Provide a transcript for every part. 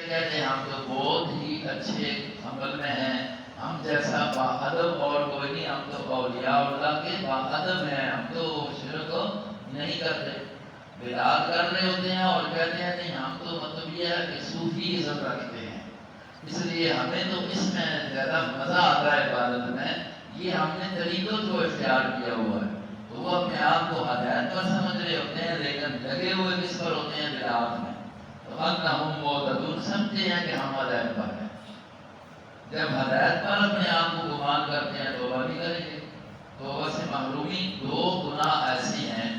کہتے ہیں ہم تو بہت ہی اچھے عمل میں ہیں، ہم جیسا باادب اور کوئی نہیں، ہم تو اولیاء اللہ کے باادب ہیں، ہم تو شرک نہیں کرتے۔ بدعات کر رہے ہوتے ہیں اور کہتے ہیں نہیں ہم تو مطلب یہ ہے کہ صوفیزم رکھتے ہیں، اس لیے ہمیں تو اس میں زیادہ مزہ آتا ہے عبادت میں، یہ ہم نے طریقوں کو اختیار کیا ہوا ہے۔ تو وہ اپنے آپ کو ہدایت پر سمجھ رہے ہوتے ہیں، لیکن لگے ہوئے کس پر ہوتے ہیں؟ بدعات میں۔ تو انہم مہتدون، سمجھتے ہیں کہ ہم ہدایت پر ہیں۔ جب ہدایت پر اپنے آپ کو گمان کرتے ہیں توبہ نہیں کریں گے۔ توبہ سے محرومی دو گناہ ایسی ہیں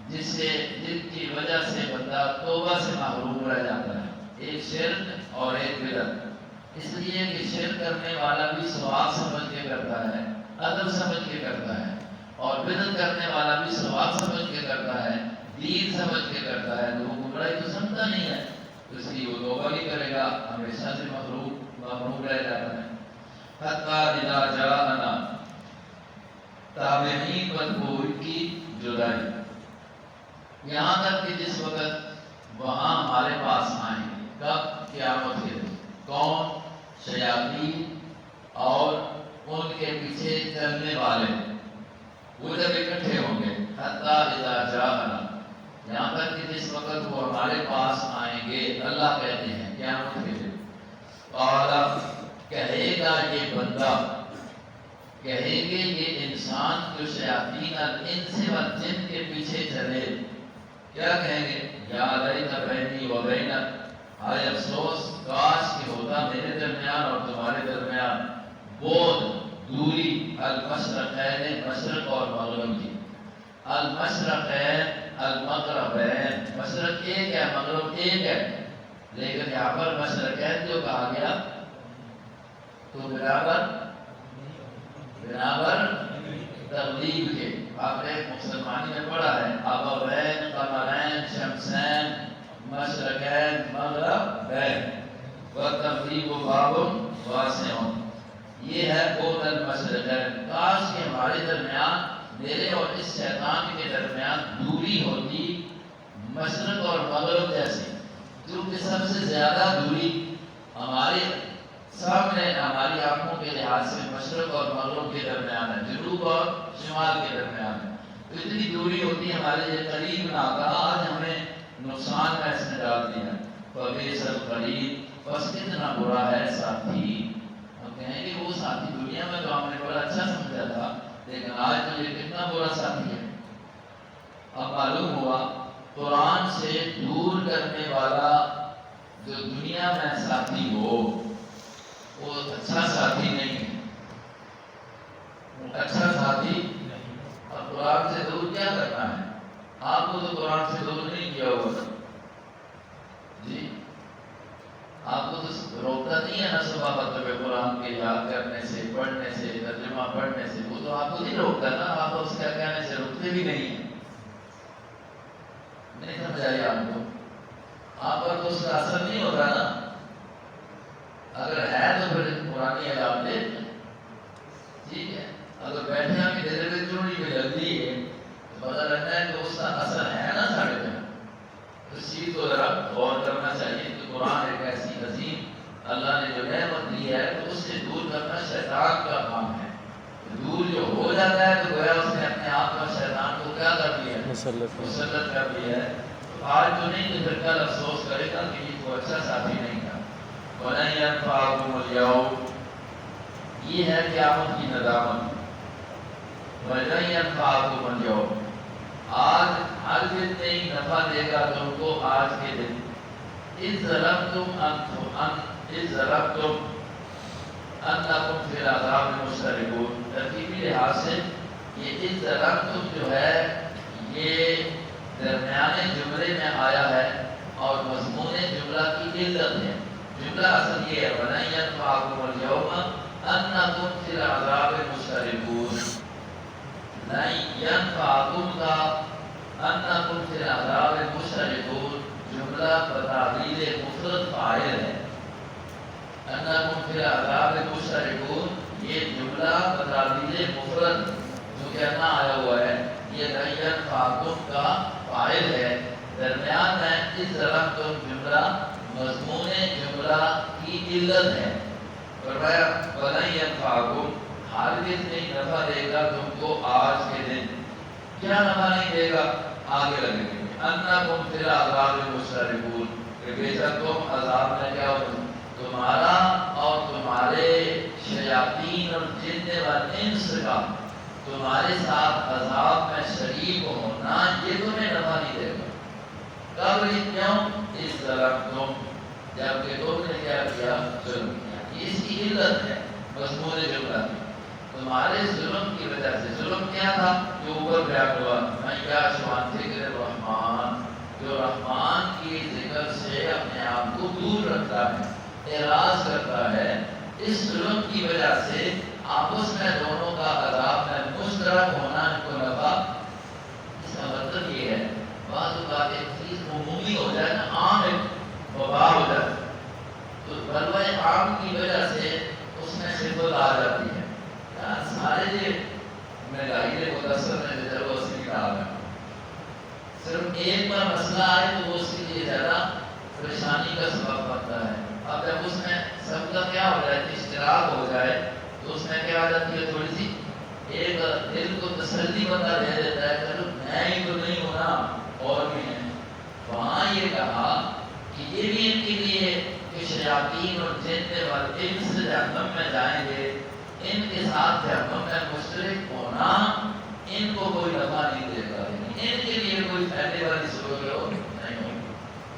جن کی وجہ سے بندہ توبہ سے محروم رہ جاتا ہے، ایک شرک اور ایک بدعت۔ اس لیے کہ شرک کرنے والا بھی ثواب سمجھ کے کرتا ہے، ادب سمجھ کے کرتا ہے، اور بدعت کرنے والا بھی ثواب سمجھ کے کرتا ہے، دین سمجھ کے کرتا ہے، تو وہ گمراہی تو سمجھتا نہیں ہے، تو اس لیے وہ توبہ نہیں کرے گا، ہمیشہ سے محروم رہ جاتا ہے۔ حتی اذا جاءنا، تابعین بدبو کی جدائی، یہاں تک کہ جس وقت وہاں ہمارے پاس آئیں گے، کب؟ قیامت کے دن۔ کون؟ شیاطین اور ان کے پیچھے چلنے والے، وہ جب اکٹھے ہوں گے۔ حتی اذا جاءنا، یہاں تک کہ جس وقت وہ ہمارے پاس آئیں گے، اللہ کہتے ہیں قیامت کے دن۔ قال، کہے گا یہ بندہ، کہیں گے یہ انسان جو شیاطین الانس والجن کے پیچھے چلے، کیا کہیں گے؟ یا لیت بینی و بینک، ہائے افسوس کاش کہ ہوتا میرے درمیان اور تمہارے درمیان بہت دوری، المشرقین، مشرق اور مغرب کی، المشرقین المغربین، مشرق ایک ہے مغرب ایک ہے، لیکن یہاں پر مشرقین جو کہا گیا تو برابر تغلیب کے۔ آپ نے مسلمانی میں پڑھا ہے ابوین، قمرین، شمسین، مشرقین، مغربین، وتغلیب باب واسع، یہ ہے قول المشرقین۔ کاش کہ ہمارے درمیان، میرے اور اس شیطان کے درمیان دوری ہوتی مشرق اور مغرب جیسی، کیونکہ سب سے زیادہ دوری ہمارے سامنے ہماری آنکھوں کے لحاظ سے مشرق اور مغرب کے درمیان ہے، جنوب اور شمال کے درمیان ہے، تو اتنی دوری ہوتی ہے ہمارے لیے قریب نہ آتا، آج ہمیں نقصان میں اس نے ڈال دیا۔ فبئس القرین، بس کتنا برا ہے ساتھی۔ ہم کہیں گے وہ ساتھی دنیا میں تو ہم نے بڑا اچھا سمجھا تھا، لیکن آج تو یہ کتنا برا ساتھی ہے۔ اب معلوم ہوا قرآن سے دور کرنے والا جو دنیا میں ساتھی ہو وہ اچھا ساتھی نہیں ہے، اچھا ساتھی۔ اب قرآن سے دور کیا کرنا ہے؟ آپ کو تو قرآن سے دور نہیں کیا ہوا جی، آپ کو تو روکتا نہیں ہے نا صبح مطلب قرآن کے یاد کرنے سے، پڑھنے سے، ترجمہ پڑھنے سے، وہ تو آپ کو نہیں روکتا نا، آپ اس کا کہنے سے رکتے بھی نہیں ہیں۔ نہیں سمجھائی آپ کو؟ آپ پر تو اس کا اثر نہیں ہوتا نا، اگر ہے تو پھر پرانی عذاب دے، ٹھیک ہے۔ اگر بیٹھے ہم کی دیر میں چوڑی میں جلدی ہے تو پتہ لگتا ہے کہ اس کا اثر ہے نا ساڑھے میں، اس چیز کو ذرا غور کرنا چاہیے کہ قرآن ایک ایسی عظیم اللہ نے جو نعمت دی ہے تو اس سے دور کرنا شیطان کا کام ہے۔ دور جو ہو جاتا ہے تو گویا اس نے اپنے آپ کا شیطان کو کیا کر دیا ہے؟ مسلط کر دیا ہے۔ آج تو نہیں تو پھر کل افسوس کرے گا کہ یہ کوئی اچھا ساتھی نہیں تھا۔ وَلَن يَنفَعَكُمُ الْيَوْمَ، یہ ہے قیامت کی ندامت۔ وَلَن يَنفَعَكُمُ الْيَوْمَ، آج ہر دن نہیں نفع دے گا تم کو آج کے دن۔ اِذْ ظَلَمْتُمْ أَنَّكُمْ فِي الْعَذَابِ مُشْتَرِكُونَ، ترکیبی لحاظ سے یہ اِذْ ظَلَمْتُمْ جو ہے یہ درمیانے جملے میں آیا ہے اور مضمون جملہ کی علت ہے۔ جملہ اصل یہ ہے وَلَن يَنفَعَكُمُ الْيَوْمَ أَنَّكُمْ فِي الْعَذَابِ مُشْتَرِكُونَ، لَن يَنفَعَكُمْ کا أَنَّكُمْ فِي الْعَذَابِ مُشْتَرِكُونَ جملہ بتعبیر مفرد فاعل ہے۔ أَنَّكُمْ فِي الْعَذَابِ مُشْتَرِكُونَ یہ جملہ بتعبیر مفرد جو کہنا آیا ہوا ہے، یہ لَن يَنفَعَكُمْ کا فاعل ہے، درمیان میں اِذْ ظَلَمْتُمْ جملہ مضمون جملہ جملہ کی علت ہے. فرمایا وَلَن يَنفَعَكُمْ، ہرگز نہیں نفع دے گا تم کو آج کے دن. کیا نفع نہیں دے گا؟ آگے لگے گے أَنَّكُمْ فِي الْعَذَابِ مُشْتَرِكُونَ، کہ بے شک تم عذاب میں کیا ہو، تمہارا اور تمہارے شیاطین اور جن والانس کا تمہارے ساتھ عذاب میں شریک ہونا یہ تمہیں نفع نہیں دے گا. کب کیوں؟ اس طرح تم جبکہ تم نے کیا کیا؟ ظلم کیا. اس کی علت ہے مضمون جملہ کی. تمہارے ظلم کی وجہ سے، ظلم کیا تھا جو اوپر بیان ہوا، میں کیا شوان ذکر الرحمن، جو رحمان کی ذکر سے اپنے آپ کو دور رکھتا ہے، اعراض کرتا ہے. اس ظلم کی وجہ سے آپس میں دونوں کا عذاب میں مشترک ہونا ان کو نفع. اس کا مطلب یہ ہے بعض اوقات ایک چیز عمومی ہو جائے نا، عام ایک وبا ہو جائے تو بلوائے عام کی وجہ سے اس میں خدمت آ جاتی ہے. سارے جو مہنگائی کو دستر میں جو وہ اسی کتاب ہے، صرف ایک بار مسئلہ آئے تو وہ اس کے لیے زیادہ پریشانی کا سبب بنتا ہے. اب جب اس میں سب کا کیا ہو جائے، اشتراک ہو جائے تو اس میں کیا آ جاتی ہے، تھوڑی سی ایک دل کو تسلی بندہ دے دیتا ہے چلو میں ہی تو نہیں ہونا اور بھی ہیں. وہاں یہ کہا کہ یہ بھی ان کے لیے کہ شیاطین اور جن والانس جہنم میں جائیں گے، ان کے ساتھ جہنم میں مشترک ہونا ان کو کوئی نفع نہیں دے گا. ان کے لیے کوئی فائدے والی صورت نہیں ہوگی.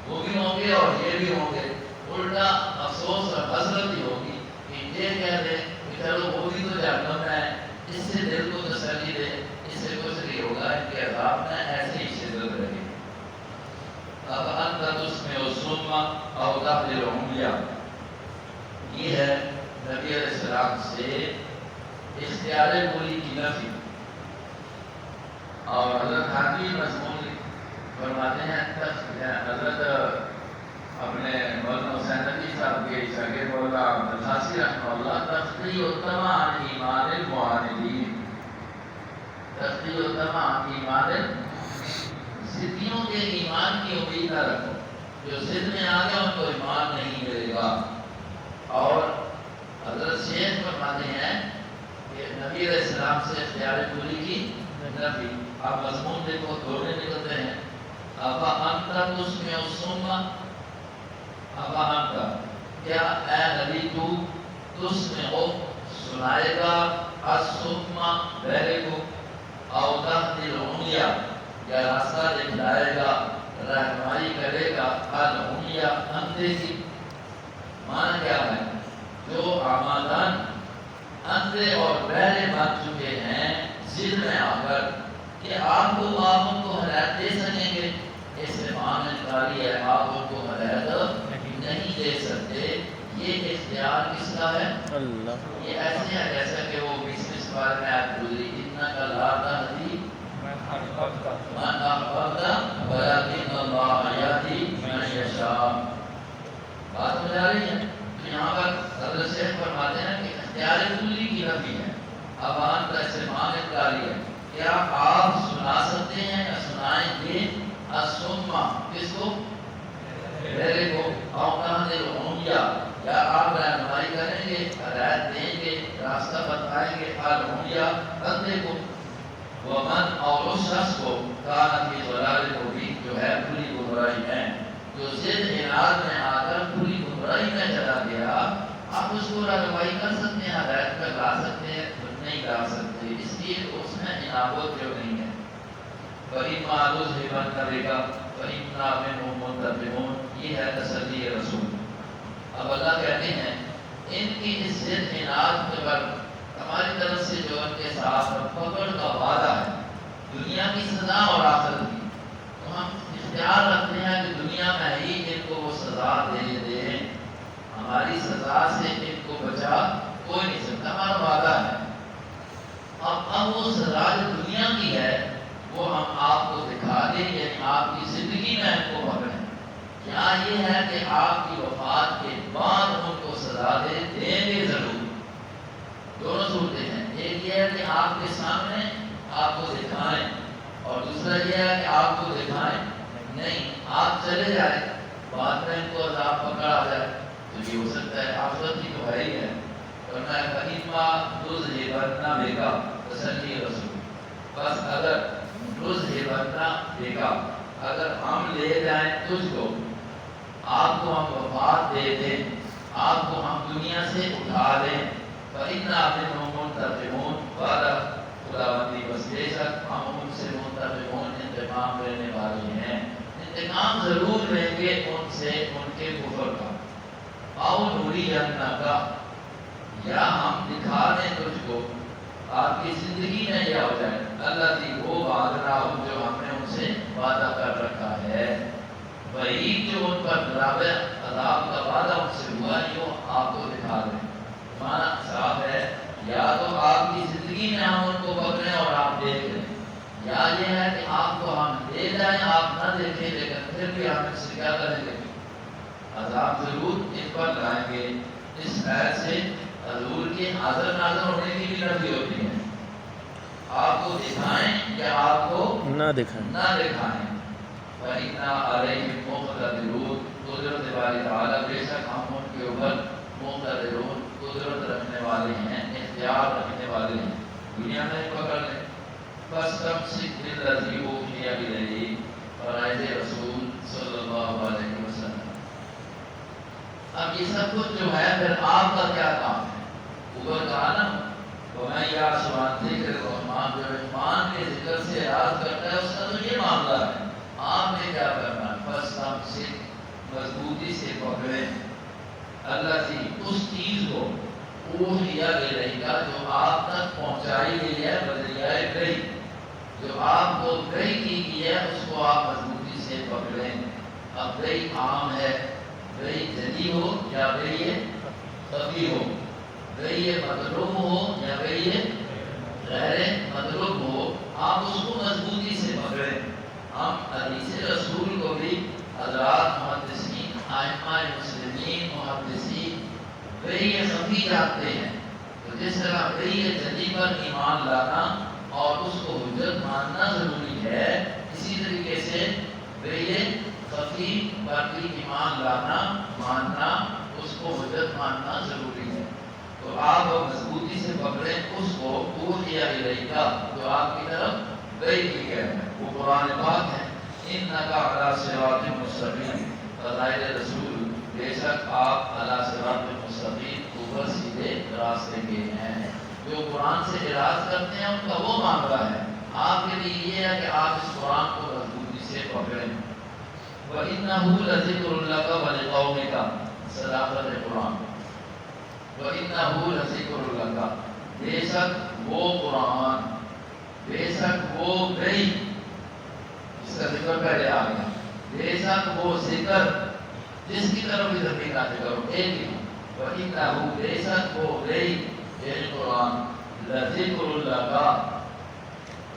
وہ بھی ہوں گے اور یہ بھی ہوں گے. الٹا افسوس اور حسرت ہی ہوگی کہ یہ کہہ دے کہ چلو وہ بھی تو جہنم میں ہے، اس سے دل کو تسلی دے، اس سے کچھ نہیں ہوگا. ان کے عذاب میں ایسے ہی شدت رہے گی. اب انت تسمع الصم او تهدي العمي، یہ ہے نبی علیہ السلام سے اختیار کلی کی نفی. اور حضرت حاکم مضمون فرماتے ہیں، حضرت اپنے مولانا حسین نبی صاحب کے شاگرد مولانا عبدالحاسی رحمہ اللہ، تختی اتما عن ایمان المعاندین، تختی اتما عن ایمان ضدیوں کے ایمان کی امید نہ رکھو. جو ضد میں آ گیا ان کو ایمان نہیں ملے گا. اور حضرت شیخ فرماتے ہیں کہ نبی علیہ السلام سے اختیار کلی کی نفی. آپ مضمون دیکھو دوڑنے نکلتے ہیں. ابا انت تسمع الصم، ابا انت، کیا اے نبی تو تسمع سنائے گا الصم بہرے کو، او تهدي العمي یا راستہ دکھلائے گا، رہنمائی کرے گا العمي اندھے کی. معنی کیا ہے؟ جو آمادان اندھے اور بہرے بن چکے ہیں ضد میں آ کر کہ آپ ان کو ہدایت دے سکیں گے، اس سے مان انکاری ہے، آپ ان کو ہدایت نہیں دے سکتے. یہ اختیار کس کا ہے؟ اللہ. یہ ایسے ہے جیسا کہ وہ 20ویں سپارہ میں آیت گزری، انک لا تہدی من احببت ولکن اللہ یہدی من یشاء. بات ہو جا رہی ہے. تو یہاں پر حضرت شیخ فرماتے ہیں کہ اختیار کلی کی نفی ہے. اب آن کا استعمال انکاری ہے. کیا آپ سنا سکتے ہیں یا سنائیں گے الصم، کس کو؟ بہرے کو. او تهدي العمي، یا آپ رہنمائی کریں گے، ہدایت دیں گے، راستہ بتائیں گے العمي اندھے کو. ومن، اور اس شخص کو کان فی ضلال مبین، جو ہے کھلی گمراہی ہے، جو ضد عناد میں آ کر کھلی گمراہی میں چلا گیا. آپ اس کو رہنمائی کر سکتے ہیں، ہدایت پر لا سکتے ہیں؟ نہیں لا سکتے، اس لیے اس میں عنابت جو نہیں ہے. فَإِمَّا تُذْهِبَنَّ بِكَ فَإِنَّا مِنْهُمْ مُنْتَقِمُونَ، یہ ہے تسلی رسول. اب اللہ کہتے ہیں ان کی اس ضد عناد پر ہماری طرف سے جو ان کے ساتھ پکڑ کا وعدہ ہے، دنیا کی سزا اور آخرت کی، تو ہم اختیار رکھتے ہیں کہ دنیا میں ہی ان کو وہ سزا دے دیں. ہماری سزا سے ان کو بچا کوئی نہیں سکتا، ہمارا وعدہ ہے. اب وہ سزا جو دنیا کی ہے وہ ہم آپ کو دکھا دیں، یعنی آپ کی زندگی میں ان کو پکڑیں. کیا یہ ہے کہ آپ کی وفات کے بعد ان کو سزا دیں گے ضرور. دونوں صورتیں ہیں. ایک یہ ہے کہ آپ کے سامنے آپ کو دکھائیں، اور دوسرا یہ ہے کہ آپ کو دکھائیں نہیں، آپ چلے جائیں، بعد میں ان کو عذاب پکڑ آ جائے. تو یہ ہو سکتا ہے آخرت کی تو ہے ہی ہے، ورنہ فَإِمَّا تُذْهِبَنَّ بِكَ تسلی رسول، بس اگر تُذْهِبَنَّ بِكَ، اگر ہم لے جائیں تجھ کو، آپ کو ہم وفات دے دیں، آپ کو ہم دنیا سے اٹھا دیں، فَإِنَّا مِنْهُمْ مُنْتَقِمُونَ، وعدہ خداوندی بس بے شک ہم ان سے منتقمون انتقام لینے والے ہیں، انتقام ضرور لیں گے ان سے ان کے کفر کا، او نُرِيَنَّكَ، یا ہم دکھا دیں تجھ کو، آپ کی زندگی میں یہ ہو جائے اللہ کی وہ وعدہ جو ہم نے ان سے وعدہ کر رکھا ہے، وہی جو ان پر عذاب کا وعدہ ان سے ہوا یہ آپ کو دکھا دیں، مانا صاف ہے، یا تو آپ کی زندگی میں ہم ان کو پکڑیں اور آپ دیکھ لیں، یا یہ ہے کہ آپ کو ہم لے جائیں آپ نہ دیکھیں لیکن پھر بھی ہم اس سے کیا کریں گے، عذاب ضرور ان پر لائیں گے۔ اس آیت سے حضور کے حاضر ناظر ہونے کی بھی نفی ہوتی ہے، آپ کو دکھائیں یا آپ کو نہ دکھائیں، وَإِنَّا عَلَيْهِمْ مُقْتَدِرُونَ، قدرت باری تعالیٰ بے شک ہم ان کے اوپر مقتدرون قدرت رکھنے والے ہیں، اختیار رکھنے والے ہیں، دنیا میں پکڑ لیں۔ فَاسْتَمْسِكْ بِالَّذِي أُوحِيَ إِلَيْكَ، اور اے رسول صلی اللہ علیہ وسلم، اب یہ سب کچھ جو ہے پھر آپ کا کیا کام ہے؟ اوپر کہا نا وَمَن يَعْشُ عَن ذِكْرِ الرَّحْمَنِ، جو رحمان کے ذکر سے اعراض کرتا ہے اس کا تو یہ معاملہ ہے، آپ نے کیا کرنا ہے؟ فَاسْتَمْسِكْ، مضبوطی سے پکڑیں، الَّذِي، اس چیز کو، أُوحِيَ إِلَيْكَ، جو آپ تک پہنچائی گئی ہے بذریعہ وحی، جو آپ کو وحی کی گئی ہے اس کو آپ مضبوطی سے پکڑیں۔ اب وحی عام ہے، وحی جلی ہو یا وحی خفی ہو، وحی مطلوب ہو یا وحی غیر مطلوب ہو، آپ اس کو مضبوطی سے پکڑیں۔ ہم حدیث رسول کو بھی حضرات محدثین، ائمہ مسلمین، محدثین وحی خفی جانتے ہیں، تو جس طرح وحی جلی پر ایمان لانا اور اس کو حجت ماننا ضروری ہے، اسی طریقے سے وحی خفی پر بھی ایمان لانا، ماننا، اس کو حجت ماننا ضروری ہے۔ تو آپ مضبوطی سے پکڑیں اس کو اوحی الیک، جو آپ کی طرف وحی کی گئی ہے، وہ قرآن پاک ہے۔ انک علی صراط مستقیم، فضائل رسول، بے شک آپ علی صراط مستقیم، اوپر سیدھے راستے کے ہیں۔ جو قرآن سے اعراض کرتے ہیں ان کا وہ معاملہ ہے، آپ کے لیے یہ ہے کہ آپ اس قرآن کو مضبوطی سے پکڑیں۔ وَإِنَّهُ لَذِكْرٌ لَكَ وَلِقَوْمِكَ، صداقت قرآن۔ وَإِنَّهُ لَذِكْرٌ لَكَ، بے شک وہ قرآن، بے شک وہ وحی، اس کا ذکر پہلے آ گیا، بے شک وہ ذکر، جس کی طرف بھی ذکر کا ذکر ہو، ایک ہی، وَإِنَّهُ، بے شک وہ وحی، یہ قرآن، لَذِكْرٌ لَكَ،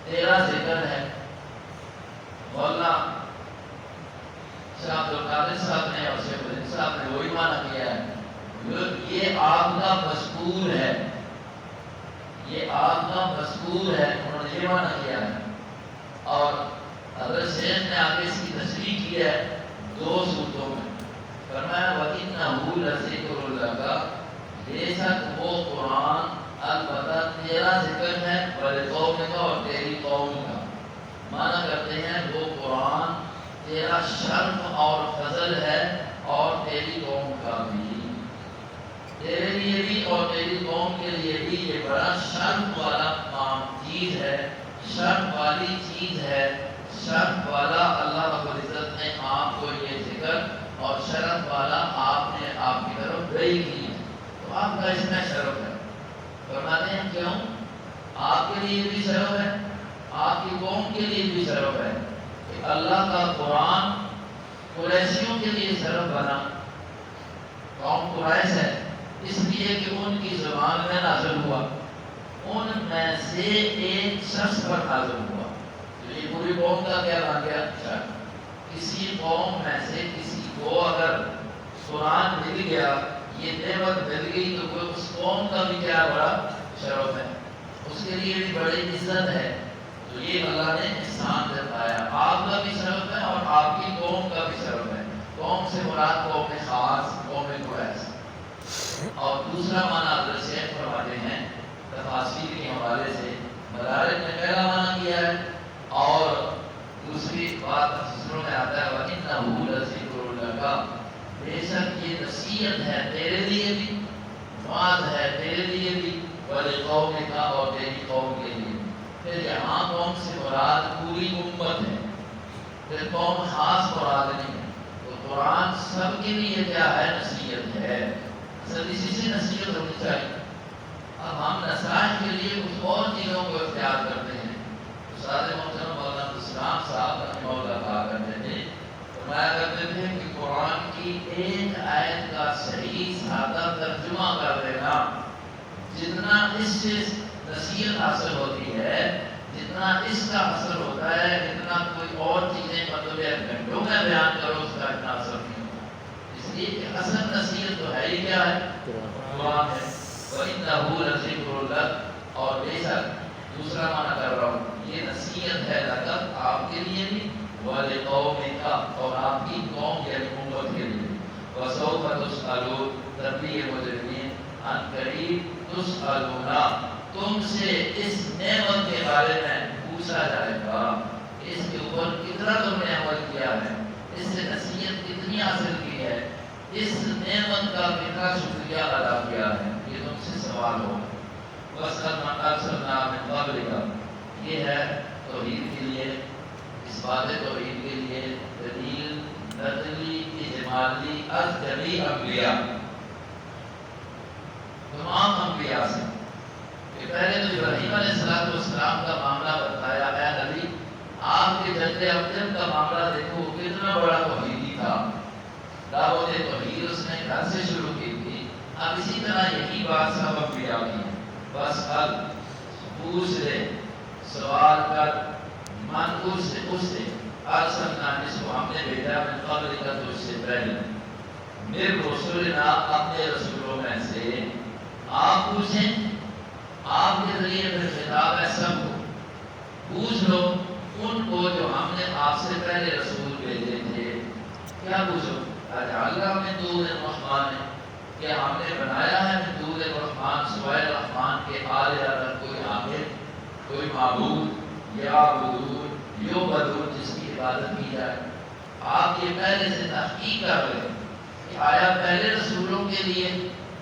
تیرا ذکر ہے۔ مولانا شاہ عبدالقادر صاحب نے اور شیخ الہند صاحب نے وہی معنی کیا ہے، یہ آپ کا مذکور ہے، یہ آپ کا مذکور ہے، انہوں نے یہ معنی کیا ہے۔ اور حضرت شیخ نے آگے اس کی تشریح کی ہے دو صورتوں میں، فرمایا وَإِنَّهُ لَذِكْرٌ لَكَ، بے شک وہ قرآن البتہ تیرا ذکر ہے، وَلِقَوْمِكَ، اور تیری قوم کا، معنی کرتے ہیں وہ قرآن تیرا شرف اور فضل ہے اور تیری قوم کا بھی، تیرے لیے بھی اور تیری قوم کے لیے بھی یہ بڑا شرف والا چیز ہے، شرف والی چیز ہے، شرف والا اللہ رب العزت نے آپ کو یہ ذکر اور شرف والا آپ نے آپ کی طرف وحی کی ہے، تو آپ کا اس میں شرف ہے۔ فرماتے ہیں کیوں؟ آپ کے لیے بھی شرف ہے، آپ کی قوم کے لیے بھی شرف ہے کہ اللہ کا قرآن قریشیوں کے لیے شرف بنا۔ قوم قریش ہے اس لیے کہ ان کی زبان میں نازل ہوا، ان میں سے ایک شخص پر نازل ہوا، تو یہ پوری قوم کا کیا بن گیا؟ شرف۔ کسی قوم میں سے کسی کو اگر قرآن مل گیا، یہ نعمت مل گئی، تو وہ اس قوم کا بھی کیا بڑا شرف ہے، اس کے لیے بھی بڑی عزت ہے۔ تو یہ اللہ نے احسان جتایا، آپ کا بھی شرف ہے اور آپ کی قوم کا بھی شرف ہے۔ قوم سے مراد قوم خاص، قوم قریش۔ اور دوسرا معنی حضرت شیخ فرماتے ہیں تفاسیر کے حوالے سے مدارج نے پہلا معنی کیا ہے، اور دوسری بات تفسیروں میں آتا ہے وَإِنَّهُ لَذِكْرٌ لَكَ، بے شک یہ نصیحت ہے تیرے لیے بھی، واعظ ہے تیرے لیے بھی، وَلِقَوْمِكَ اور تیری قوم کے لیے۔ پھر یہاں قوم سے مراد پوری امت ہے، پھر قوم خاص مراد نہیں ہے۔ تو قرآن سب کے لیے کیا ہے؟ نصیحت ہے، سب اسی سے نصیحت ہونی چاہیے۔ اب ہم نصائح کے لیے کچھ اور چیزوں کو اختیار کرتے ہیں۔ استاد محترم مولانا عبدالسلام صاحب رحمہ اللہ کہا کرتے تھے، فرمایا کرتے تھے کہ قرآن کی ایک آیت کا صحیح سادہ ترجمہ کر دینا، جتنا اس سے نصیحت حاصل ہوتی ہے، جتنا اس کا اثر ہوتا ہے، اتنا کوئی اور چیزیں مطلب گھنٹوں میں بیان کرو اس کا اتنا اثر نہیں ہوتا۔ اس لیے کہ اصل نصیحت تو ہے ہی کیا ہے؟ قرآن ہے۔ وَإِنَّهُ لَذِكْرٌ لَكَ، اور بے شک دوسرا معنی کر رہا ہوں، یہ نصیحت ہے لَكَ آپ کے لیے بھی، وَلِقَوْمِكَ اور آپ کی قوم یعنی امت کے لیے، وَسَوْفَ تُسْأَلُونَ تنبیہ مجرمین، عن قریب تسألون تم سے اس نعمت کے بارے میں پوچھا جائے گا، اس کے اوپر کتنا تم نے عمل کیا ہے، اس سے نصیحت کتنی حاصل کی ہے، اس نعمت کا کتنا شکریہ ادا کیا ہے، یہ تم سے سوال ہو۔ وَاسْأَلْ مَنْ أَرْسَلْنَا مِنْ قَبْلِكَ، یہ ہے توحید کے لیے، اس بات توحید کے لیے دلیل نقلی اجمالی از جمیع انبیاء، تمام انبیاء سے۔ کہ پہلے تو ابراہیم علیہ السلام کا معاملہ بتایا، اے نبی آپ کے جد ابجد کا معاملہ دیکھو کتنا بڑا توحیدی تھا، دعوت توحید اس نے گھر سے شروع کی تھی۔ اب اسی طرح یہی بات سب انبیاء کی ہے، بس حل پوچھ لے، سوال کر، من اس سے ارسلنا جس کو ہم نے بھیجا من قبل کا تو اس سے پہلے، من رسولنا اپنے رسولوں میں سے، آپ پوچھیں، آپ کے ذریعے پھر خطاب ہے سب کو، پوچھ لو ان کو جو ہم نے آپ سے پہلے رسول بھیجے تھے۔ کیا پوچھو؟ اجعلنا من دون الرحمن، کیا ہم نے بنایا ہے من دون الرحمن سوائے رحمان کے آلہہ کوئی عابد، کوئی معبود، یعبدون یعبدون جس کی عبادت کی جائے۔ آپ یہ پہلے سے تحقیق کر رہے ہیں کہ آیا پہلے رسولوں کے لیے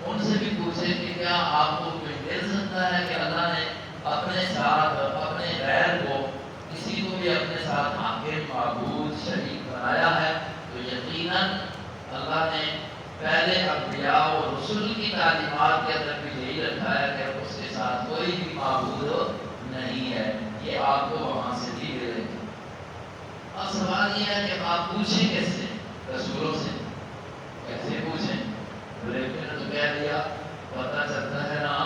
ان سے بھی پوچھے کہ کیا آپ کو کوئی مل سکتا ہے کہ اللہ نے اپنے ساتھ اپنے غیر کو کسی کو بھی اپنے ساتھ حاکم معبود شریک بنایا ہے؟ تو یقیناً اللہ نے پہلے انبیاء و رسول کی تعلیمات کے اندر بھی یہی رکھا ہے کہ اس کے ساتھ کوئی بھی معبود نہیں ہے، یہ آپ کو وہاں سے بھی ملے گا۔ اب سوال یہ ہے کہ آپ پوچھیں کیسے؟ رسولوں سے کیسے پوچھیں؟ لیکن نے تو کہہ دیا، پتہ چلتا ہے نا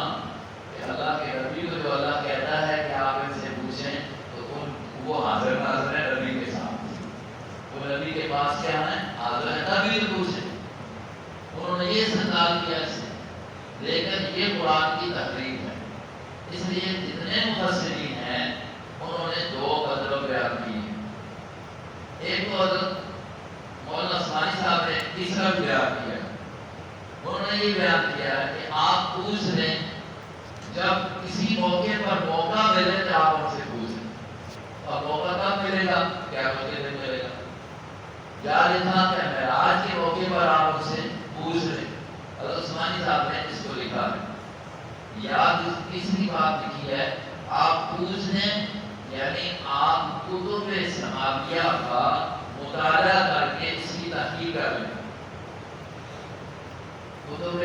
کہ اللہ کے نبی کو جو اللہ کہتا ہے کہ آپ ان سے پوچھیں تو وہ حاضر ناظر ہے نبی کے سامنے، وہ نبی کے پاس کیا ہے؟ حاضر ہے، نبی سے پوچھیں۔ انہوں نے یہ استدلال کیا اس سے، لیکن یہ قرآن کی تحریف ہے، اس لیے جتنے مفسرین ہیں انہوں نے دو مطلب بیان کیے ہیں۔ ایک تو حضرت مولانا عثمانی صاحب نے تیسرا بیان کیا، انہوں نے یہ بیان کیا ہے کہ آپ پوچھ لیں، جب کسی موقع پر موقع ملے تو آپ ان سے پوچھیں۔ اور موقع کب ملے گا؟ قیامت کے دن ملے گا، یا لکھا کہ معراج کے موقع پر آپ ان سے پوچھ لیں۔ حضرت عثمانی صاحب نے اس کو لکھا ہے۔ یا تیسری بات لکھی ہے، آپ پوچھ لیں یعنی آپ کتب سماویہ کا مطالعہ کر کے اس کی تحقیق کر لیں، کتب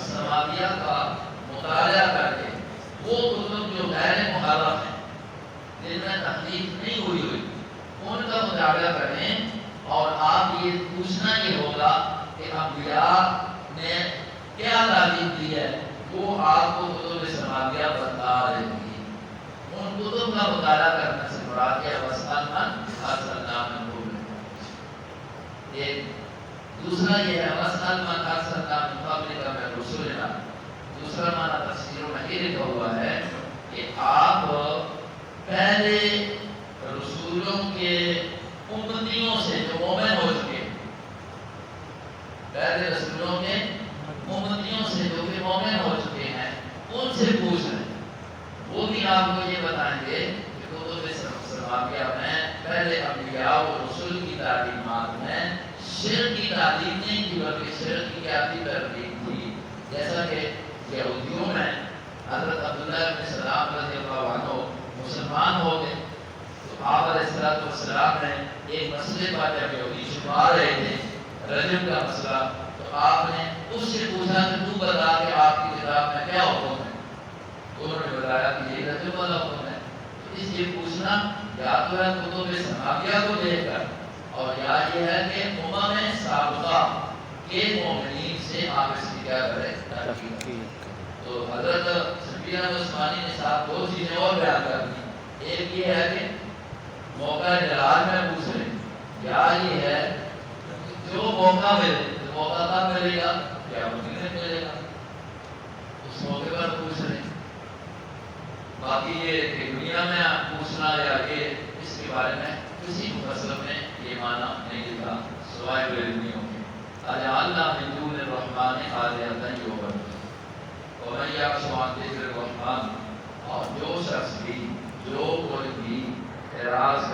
سماویہ کا مطالعہ کر کے، وہ کتب جو غیر محرف ہیں جن میں تحقیق نہیں ہوئی ان کا مطالعہ کریں، اور آپ یہ پوچھنا یہ ہوگا کہ انبیاء نے کیا تعلیم دی ہے، وہ آپ کو کتب سماویہ بتا رہی ہے۔ ان کتب کا مطالعہ کرنے سے مراد ہے وَاسْأَلْ مَنْ أَرْسَلْنَا مِنْ قَبْلِكَ۔ ایک دوسرا یہ ہے وَاسْأَلْ مَنْ أَرْسَلْنَا مِنْ قَبْلِكَ مِنْ رُسُلِنَا۔ دوسرا معنی تفسیروں میں یہ لکھا ہوا ہے کہ آپ پہلے رسولوں کے امتیوں سے جو مومن ہو چکے، پہلے رسولوں کے امتیوں کہ کتب سماویہ میں پہلے انبیاء و رسول کی تعلیمات میں شرک کی تعلیم نہیں تھی، بلکہ شرک کی کیا تھی؟ ترغیب تھی. جیسا کہ یہودیوں میں حضرت عبداللہ بن سلام رضی اللہ عنہ مسلمان ہو گئے تو آپ علیہ السلام نے ایک مسئلے پر جب یہودی شبہ رہے تھے رجم کا مسئلہ، تو آپ نے اس سے پوچھا کہ تو بتا کہ آپ کی کتاب میں کیا حکم ہے؟ انہوں نے بتایا کہ یہ رجم والا حکم ہے. تو اس لیے پوچھنا یا تو ہے کتب سماویہ کو دیکھ کر، اور یا یہ ہے کہ امم سابقہ کے مومنین سے آپ اس کی کیا کریں؟ تحقیق. تو حضرت سفیان عثمانی نے ساتھ دو چیزیں اور بیان کر دی. ایک یہ ہے کہ موقع جلال میں پوچھ رہے، یا یہ ہے جو موقع ملے، تو موقع کب ملے گا؟ کیا ممکن ملے گا، اس موقع پر پوچھ رہے. باقی یہ کہ دنیا میں پوچھنا یا یہ اس کے بارے میں کسی مفسر نے یہ معنی نہیں لکھا سوائے علمیوں کے. اجعلنا من دون الرحمن آلہۃ یعبدون ومن یعش عن ذکر الرحمن، اور جو شخص بھی جو کوئی بھی اعراض